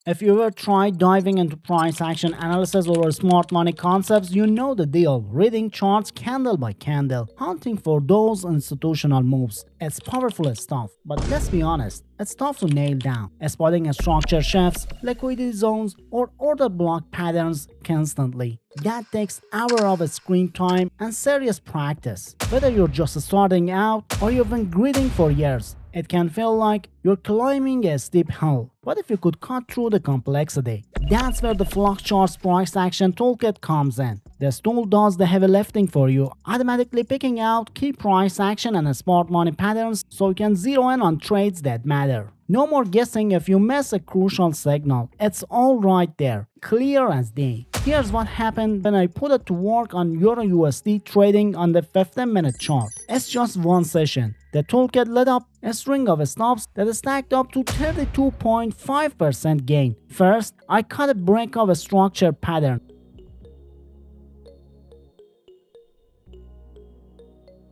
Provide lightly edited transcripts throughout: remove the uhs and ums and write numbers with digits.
If you ever tried diving into price action analysis or smart money concepts, you know the deal. Reading charts candle by candle, hunting for those institutional moves. It's powerful stuff, but let's be honest, it's tough to nail down. Spotting structure shifts, liquidity zones, or order block patterns constantly. That takes hours of screen time and serious practice. Whether you're just starting out or you've been grading for years, it can feel like you're climbing a steep hill. What if you could cut through the complexity? That's where the Flux Charts Price Action Toolkit comes in. This tool does the heavy lifting for you, automatically picking out key price action and smart money patterns so you can zero in on trades that matter. No more guessing if you miss a crucial signal. It's all right there, clear as day. Here's what happened when I put it to work on EURUSD trading on the 15-minute chart. It's just one session. The toolkit lit up a string of stops that stacked up to 32.5% gain. First, I cut a break of a structured pattern.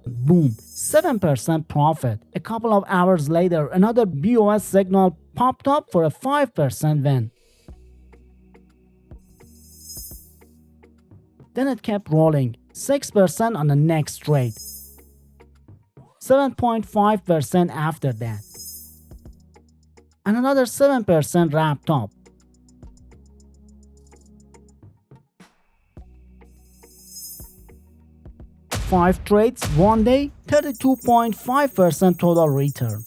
Boom, 7% profit. A couple of hours later, another BOS signal popped up for a 5% win. Then it kept rolling, 6% on the next trade, 7.5% after that, and another 7% wrapped up. Five trades, one day, 32.5% total return.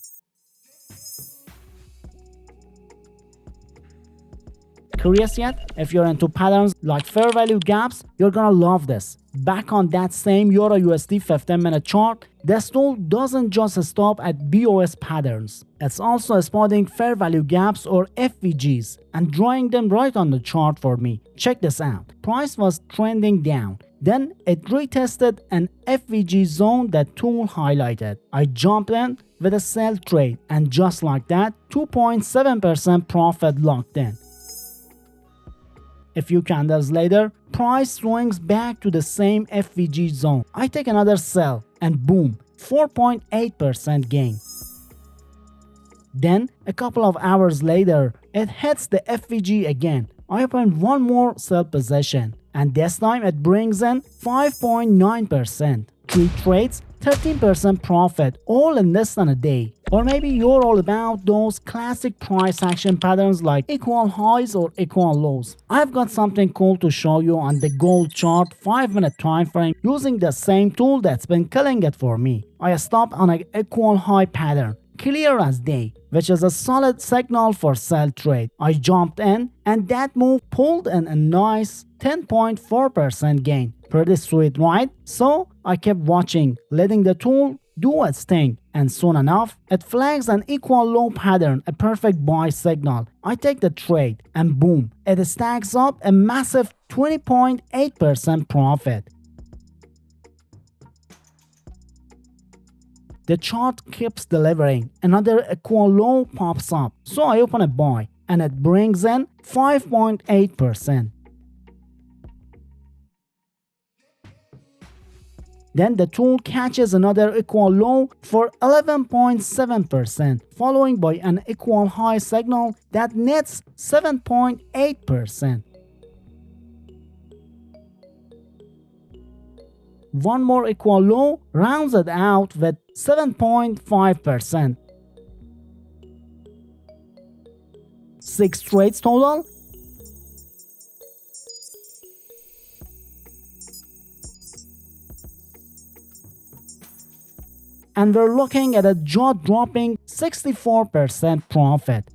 Curious yet? If you're into patterns like fair value gaps, you're gonna love this. Back on that same EURUSD 15-minute chart, this tool doesn't just stop at BOS patterns. It's also spotting fair value gaps or FVGs and drawing them right on the chart for me. Check this out. Price was trending down. Then it retested an FVG zone that tool highlighted. I jumped in with a sell trade, and just like that, 2.7% profit locked in. A few candles later, price swings back to the same FVG zone. I take another sell, and boom, 4.8% gain. Then, a couple of hours later, it hits the FVG again. I open one more sell position, and this time it brings in 5.9%. 3 trades, 13% profit, all in less than a day. Or maybe you're all about those classic price action patterns like equal highs or equal lows. I've got something cool to show you on the gold chart 5-minute time frame using the same tool that's been killing it for me. I stopped on an equal high pattern, clear as day, which is a solid signal for sell trade. I jumped in, and that move pulled in a nice 10.4% gain. Pretty sweet, right? So I kept watching, letting the tool do its thing, and soon enough, it flags an equal low pattern, a perfect buy signal. I take the trade, and boom, it stacks up a massive 20.8% profit. The chart keeps delivering. Another equal low pops up, so I open a buy, and it brings in 5.8%. Then the tool catches another equal low for 11.7%, following by an equal high signal that nets 7.8%. One more equal low rounds it out with 7.5%. 6 trades total. And we're looking at a jaw-dropping 64% profit.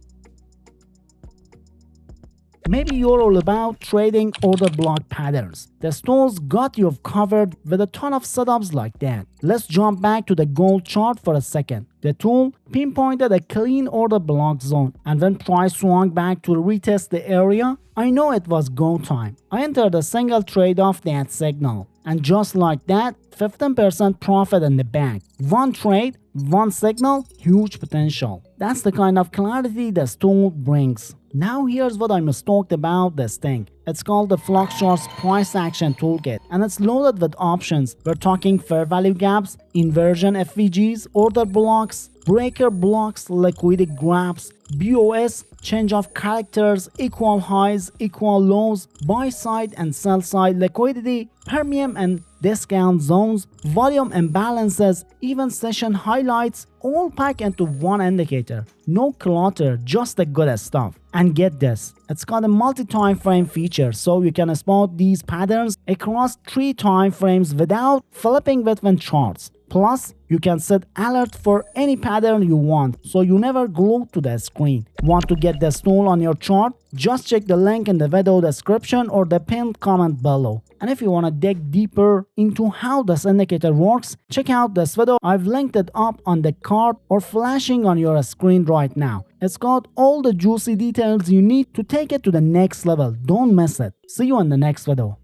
Maybe you're all about trading order block patterns. This tool's got you covered with a ton of setups like that. Let's jump back to the gold chart for a second. The tool pinpointed a clean order block zone, and when price swung back to retest the area, I know it was go time. I entered a single trade off that signal, and just like that, 15% profit in the bag. One trade, one signal, huge potential. That's the kind of clarity this tool brings. Now here's what I'm stoked about this thing. It's called the Flux Charts Price Action Toolkit, and it's loaded with options. We're talking fair value gaps, inversion FVGs, order blocks, breaker blocks, liquidity grabs, BOS, change of characters, equal highs, equal lows, buy side and sell side liquidity, premium and discount zones, volume imbalances, even session highlights, all packed into one indicator. No clutter, just the good stuff. And get this, it's got a multi-time frame feature, so you can spot these patterns across 3 time frames without flipping between charts. Plus, you can set alert for any pattern you want, so you never glued to the screen. Want to get this tool on your chart? Just check the link in the video description or the pinned comment below. And if you want to dig deeper into how this indicator works, check out this video. I've linked it up on the card or flashing on your screen right now. It's got all the juicy details you need to take it to the next level. Don't miss it. See you in the next video.